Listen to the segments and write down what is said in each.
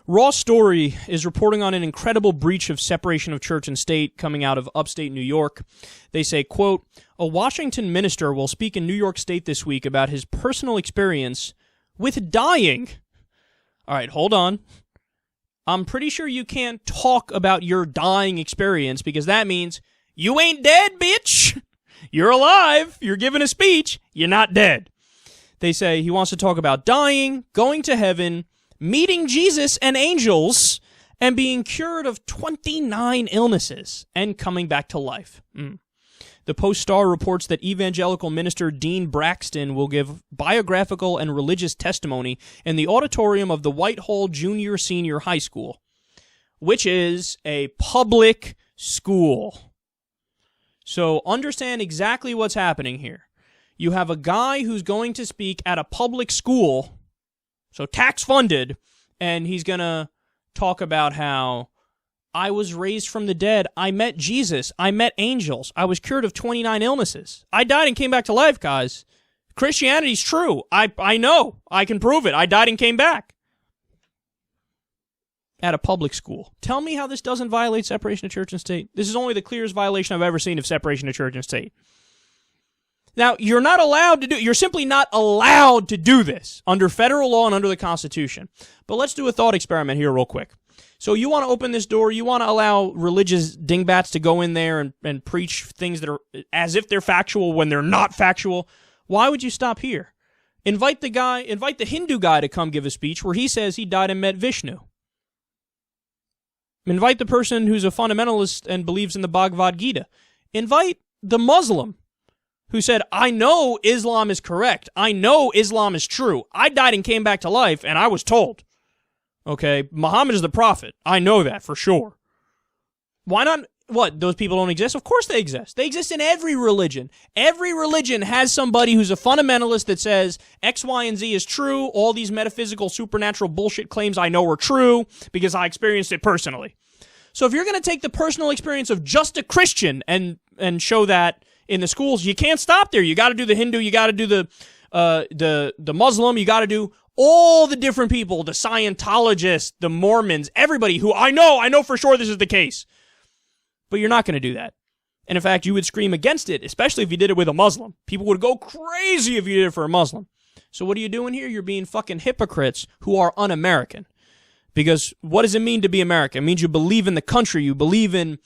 Raw Story is reporting on an incredible breach of separation of church and state coming out of upstate New York. They say, quote, "A Washington minister will speak in New York State this week about his personal experience with dying." All right, hold on. I'm pretty sure you can't talk about your dying experience because that means you ain't dead, bitch. You're alive. You're giving a speech. You're not dead. They say he wants to talk about dying, going to heaven, meeting Jesus and angels, and being cured of 29 illnesses and coming back to life. The Post-Star reports that evangelical minister Dean Braxton will give biographical and religious testimony in the auditorium of the Whitehall Junior-Senior High School, which is a public school. So understand exactly what's happening here. You have a guy who's going to speak at a public school, so tax-funded, and he's going to talk about how I was raised from the dead, I met Jesus, I met angels, I was cured of 29 illnesses. I died and came back to life, guys. Christianity's true. I know. I can prove it. I died and came back. At a public school. Tell me how this doesn't violate separation of church and state. This is only the clearest violation I've ever seen of separation of church and state. Now, you're simply not allowed to do this under federal law and under the Constitution. But let's do a thought experiment here real quick. So you want to open this door, you want to allow religious dingbats to go in there and preach things that are as if they're factual when they're not factual. Why would you stop here? Invite the Hindu guy to come give a speech where he says he died and met Vishnu. Invite the person who's a fundamentalist and believes in the Bhagavad Gita. Invite the Muslim who said, I know Islam is correct. I know Islam is true. I died and came back to life, and I was told. Okay, Muhammad is the prophet. I know that for sure. Why not? What, those people don't exist? Of course they exist. They exist in every religion. Every religion has somebody who's a fundamentalist that says X, Y, and Z is true. All these metaphysical, supernatural bullshit claims I know are true because I experienced it personally. So if you're going to take the personal experience of just a Christian and show that in the schools, you can't stop there. You got to do the Hindu, you got to do the Muslim, you got to do all the different people, the Scientologists, the Mormons, everybody who I know for sure this is the case. But you're not going to do that. And in fact, you would scream against it, especially if you did it with a Muslim. People would go crazy if you did it for a Muslim. So what are you doing here? You're being fucking hypocrites who are un-American. Because what does it mean to be American? It means you believe in the country, you believe in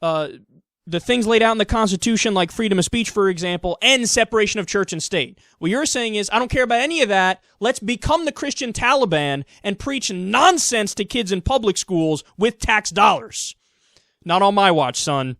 the things laid out in the Constitution, like freedom of speech, for example, and separation of church and state. What you're saying is, I don't care about any of that. Let's become the Christian Taliban and preach nonsense to kids in public schools with tax dollars. Not on my watch, son.